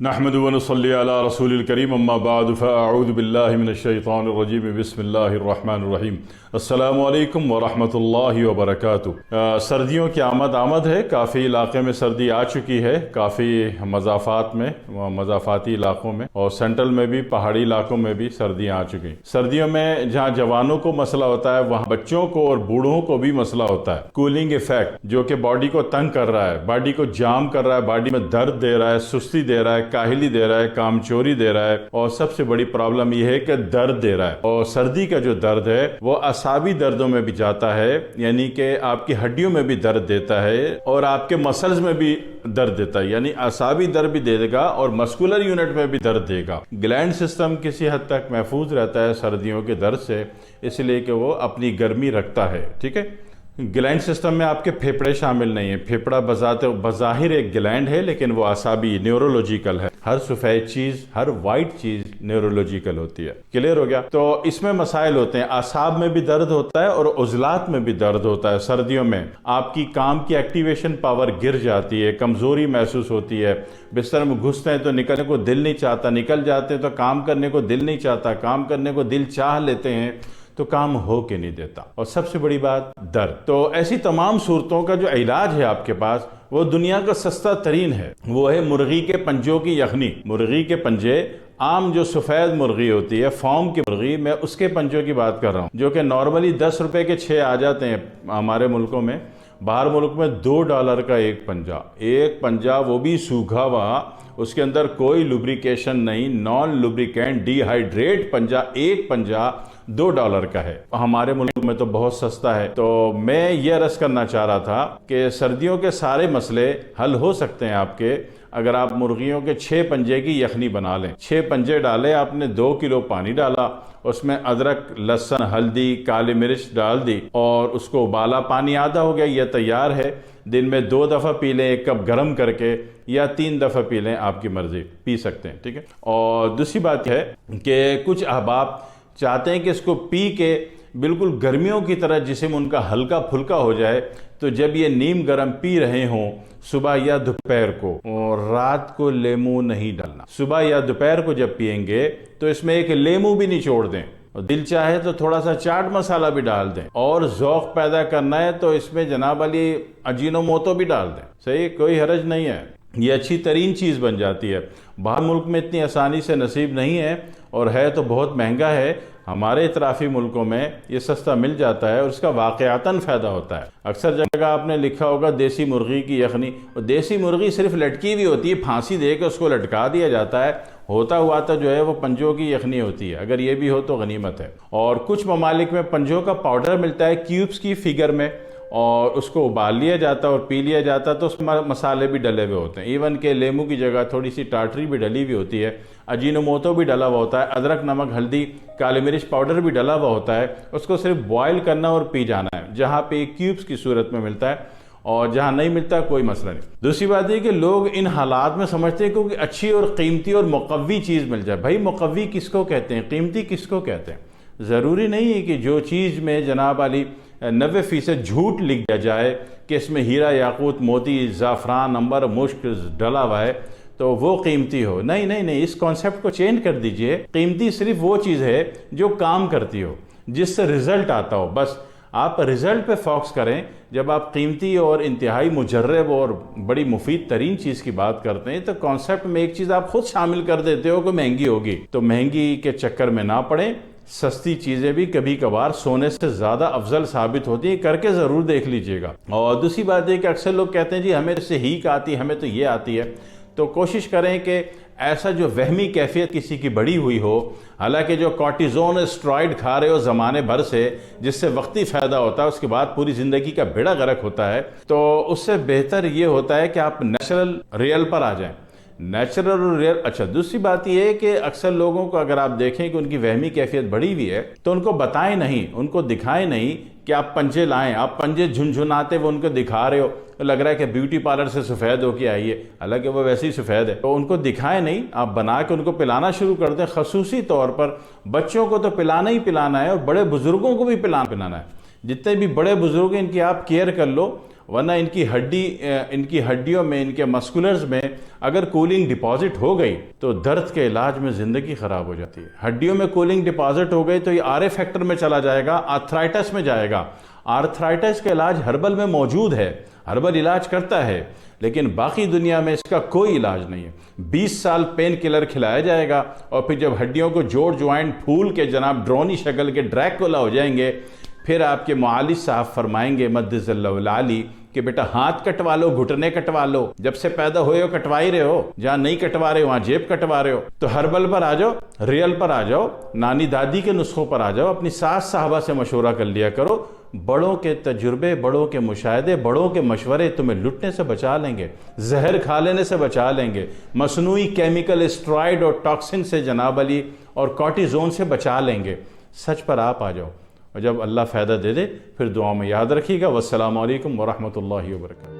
نحمد و نصلی علی رسول الکریم اما بعد فاعوذ باللہ من الشیطان الرجیم بسم اللہ الرحمن الرحیم السلام علیکم ورحمۃ اللہ وبرکاتہ۔ سردیوں کی آمد ہے، کافی علاقے میں سردی آ چکی ہے، کافی مضافاتی علاقوں میں اور سینٹرل میں بھی، پہاڑی علاقوں میں بھی سردیاں آ چکی ہیں۔ سردیوں میں جہاں جوانوں کو مسئلہ ہوتا ہے وہاں بچوں کو اور بوڑھوں کو بھی مسئلہ ہوتا ہے۔ کولنگ ایفیکٹ جو کہ باڈی کو تنگ کر رہا ہے، باڈی کو جام کر رہا ہے، باڈی میں درد دے رہا ہے، سستی دے رہا ہے، کاہلی دے رہا ہے، کام چوری دے رہا ہے، اور سب سے بڑی پرابلم یہ ہے کہ درد دے رہا ہے۔ اور سردی کا جو درد ہے وہ اعصابی دردوں میں بھی جاتا ہے، یعنی کہ آپ کی ہڈیوں میں بھی درد دیتا ہے اور آپ کے مسلز میں بھی درد دیتا ہے، یعنی اعصابی درد بھی دے گا اور مسکولر یونٹ میں بھی درد دے گا۔ گلینڈ سسٹم کسی حد تک محفوظ رہتا ہے سردیوں کے درد سے، اس لیے کہ وہ اپنی گرمی رکھتا ہے، ٹھیک ہے۔ گلینڈ سسٹم میں آپ کے پھیپڑے شامل نہیں ہیں۔ پھیپڑا بظاہر ایک گلینڈ ہے لیکن وہ اعصابی نیورولوجیکل ہے۔ ہر سفید چیز، ہر وائٹ چیز نیورولوجیکل ہوتی ہے۔ کلیئر ہو گیا؟ تو اس میں مسائل ہوتے ہیں، اعصاب میں بھی درد ہوتا ہے اور عضلات میں بھی درد ہوتا ہے۔ سردیوں میں آپ کی کام کی ایکٹیویشن پاور گر جاتی ہے، کمزوری محسوس ہوتی ہے، بستر میں گھستے ہیں تو نکلنے کو دل نہیں چاہتا، نکل جاتے ہیں تو کام کرنے کو دل نہیں چاہتا، کام کرنے کو دل چاہ لیتے ہیں تو کام ہو کے نہیں دیتا، اور سب سے بڑی بات درد۔ تو ایسی تمام صورتوں کا جو علاج ہے آپ کے پاس وہ دنیا کا سستا ترین ہے، وہ ہے مرغی کے پنجوں کی یخنی۔ مرغی کے پنجے، عام جو سفید مرغی ہوتی ہے، فارم کی مرغی، میں اس کے پنجوں کی بات کر رہا ہوں، جو کہ نارملی 10 روپے کے 6 آ جاتے ہیں ہمارے ملکوں میں۔ باہر ملک میں $2 کا ایک پنجہ، وہ بھی سوکھا ہوا، اس کے اندر کوئی لوبریکیشن نہیں، نان لوبریکینٹ ڈی ہائیڈریٹ پنجہ، ایک پنجہ $2 کا ہے۔ ہمارے ملک میں تو بہت سستا ہے۔ تو میں یہ عرض کرنا چاہ رہا تھا کہ سردیوں کے سارے مسئلے حل ہو سکتے ہیں آپ کے، اگر آپ مرغیوں کے 6 پنجے کی یخنی بنا لیں۔ 6 پنجے ڈالے آپ نے، 2 کلو پانی ڈالا، اس میں ادرک، لہسن، ہلدی، کالی مرچ ڈال دی اور اس کو ابالا، پانی آدھا ہو گیا، یہ تیار ہے۔ دن میں 2 دفعہ پی لیں، 1 کپ گرم کر کے، یا 3 دفعہ پی لیں، آپ کی مرضی، پی سکتے ہیں، ٹھیک ہے۔ اور دوسری بات ہے کہ کچھ احباب چاہتے ہیں کہ اس کو پی کے بالکل گرمیوں کی طرح جسم ان کا ہلکا پھلکا ہو جائے، تو جب یہ نیم گرم پی رہے ہوں صبح یا دوپہر کو، اور رات کو لیمو نہیں ڈالنا۔ صبح یا دوپہر کو جب پئیں گے تو اس میں ایک لیمو بھی نچوڑ دیں، اور دل چاہے تو تھوڑا سا چاٹ مسالہ بھی ڈال دیں، اور ذوق پیدا کرنا ہے تو اس میں جناب علی اجینوموتو بھی ڈال دیں، صحیح، کوئی حرج نہیں ہے، یہ اچھی ترین چیز بن جاتی ہے۔ باہر ملک میں اتنی آسانی سے نصیب نہیں ہے، اور ہے تو بہت مہنگا ہے۔ ہمارے اطرافی ملکوں میں یہ سستا مل جاتا ہے اور اس کا واقعتاً فائدہ ہوتا ہے۔ اکثر جگہ آپ نے لکھا ہوگا دیسی مرغی کی یخنی، اور دیسی مرغی صرف لٹکی ہوئی ہوتی ہے، پھانسی دے کے اس کو لٹکا دیا جاتا ہے، ہوتا ہوا تو جو ہے وہ پنجوں کی یخنی ہوتی ہے۔ اگر یہ بھی ہو تو غنیمت ہے۔ اور کچھ ممالک میں پنجوں کا پاؤڈر ملتا ہے کیوبز کی فگر میں، اور اس کو ابال لیا جاتا ہے اور پی لیا جاتا ہے، تو اس میں مسالے بھی ڈلے ہوئے ہوتے ہیں، ایون کہ لیمو کی جگہ تھوڑی سی ٹاٹری بھی ڈلی ہوئی ہوتی ہے، اجینوموتو بھی ڈلا ہوا ہوتا ہے، ادرک، نمک، ہلدی، کالی مرچ پاؤڈر بھی ڈلا ہوا ہوتا ہے۔ اس کو صرف بوائل کرنا اور پی جانا ہے، جہاں پہ کیوبز کی صورت میں ملتا ہے، اور جہاں نہیں ملتا کوئی مسئلہ نہیں۔ دوسری بات یہ کہ لوگ ان حالات میں سمجھتے ہیں کہ اچھی اور قیمتی اور مقوی چیز مل جائے۔ بھائی مقوی کس کو کہتے ہیں، قیمتی کس کو کہتے ہیں؟ ضروری نہیں ہے کہ جو چیز میں جناب علی 90% جھوٹ لکھ دیا جائے کہ اس میں ہیرا، یاقوت، موتی، زعفران، عنبر، مشک ڈلا ہوا ہے تو وہ قیمتی ہو۔ نہیں، اس کانسیپٹ کو چینج کر دیجئے۔ قیمتی صرف وہ چیز ہے جو کام کرتی ہو، جس سے رزلٹ آتا ہو، بس آپ رزلٹ پہ فوکس کریں۔ جب آپ قیمتی اور انتہائی مجرب اور بڑی مفید ترین چیز کی بات کرتے ہیں تو کانسیپٹ میں ایک چیز آپ خود شامل کر دیتے ہو کہ مہنگی ہوگی، تو مہنگی کے چکر میں نہ پڑیں۔ سستی چیزیں بھی کبھی کبھار سونے سے زیادہ افضل ثابت ہوتی ہیں، کر کے ضرور دیکھ لیجئے گا۔ اور دوسری بات یہ کہ اکثر لوگ کہتے ہیں جی ہمیں اس سے ہیک آتی ہے، ہمیں تو یہ آتی ہے، تو کوشش کریں کہ ایسا جو وہمی کیفیت کسی کی بڑی ہوئی ہو، حالانکہ جو کارٹیزون اسٹرائڈ کھا رہے ہو زمانے بھر سے، جس سے وقتی فائدہ ہوتا ہے، اس کے بعد پوری زندگی کا بیڑا غرق ہوتا ہے، تو اس سے بہتر یہ ہوتا ہے کہ آپ نیچرل ریئل پر آ جائیں۔ نیچرل اور ریئل۔ اچھا، دوسری بات یہ ہے کہ اکثر لوگوں کو اگر آپ دیکھیں کہ ان کی وہمی کیفیت بڑی ہوئی ہے تو ان کو بتائیں نہیں، ان کو دکھائیں نہیں کہ آپ پنجے لائیں، آپ پنجے جھنجھناتے وہ ان کو دکھا رہے ہو، لگ رہا ہے کہ بیوٹی پارلر سے سفید ہو کے آئی ہے، حالانکہ وہ ویسے ہی سفید ہے۔ تو ان کو دکھائیں نہیں، آپ بنا کے ان کو پلانا شروع کر دیں۔ خصوصی طور پر بچوں کو تو پلانا ہی پلانا ہے، اور بڑے بزرگوں کو بھی پلانا ہے۔ جتنے بھی بڑے بزرگ ہیں ان کی آپ کیئر کر لو، ورنہ ان کی ہڈیوں میں، ان کے مسکولرز میں اگر کولنگ ڈپازٹ ہو گئی تو درد کے علاج میں زندگی خراب ہو جاتی ہے۔ ہڈیوں میں کولنگ ڈپازٹ ہو گئی تو یہ آر اے فیکٹر میں چلا جائے گا، آرتھرائٹس میں جائے گا۔ آرتھرائٹس کا علاج ہربل میں موجود ہے، ہربل علاج کرتا ہے، لیکن باقی دنیا میں اس کا کوئی علاج نہیں ہے۔ 20 سال پین کلر کھلایا جائے گا، اور پھر جب ہڈیوں کو جوڑ جوائنٹ پھول کے جناب ڈرونی شکل کے ڈریکولا ہو جائیں گے، پھر آپ کے معالج صاحب فرمائیں گے مدذ اللہ العالی کہ بیٹا ہاتھ کٹوا لو، گھٹنے کٹوا لو، جب سے پیدا ہوئے ہو کٹوا ہی رہے ہو، جہاں نہیں کٹوا رہے ہو وہاں جیب کٹوا رہے ہو۔ تو ہربل پر آ جاؤ، ریئل پر آ جاؤ، نانی دادی کے نسخوں پر آ جاؤ، اپنی ساس صاحبہ سے مشورہ کر لیا کرو۔ بڑوں کے تجربے، بڑوں کے مشاہدے، بڑوں کے مشورے تمہیں لٹنے سے بچا لیں گے، زہر کھا لینے سے بچا لیں گے، مصنوعی کیمیکل اسٹرائڈ اور ٹاکسن سے جناب علی اور کارٹیزون سے بچا لیں گے۔ سچ پر آپ آ جاؤ، اور جب اللہ فائدہ دے دے پھر دعاؤں میں یاد رکھیے گا۔ والسلام علیکم ورحمۃ اللہ وبرکاتہ۔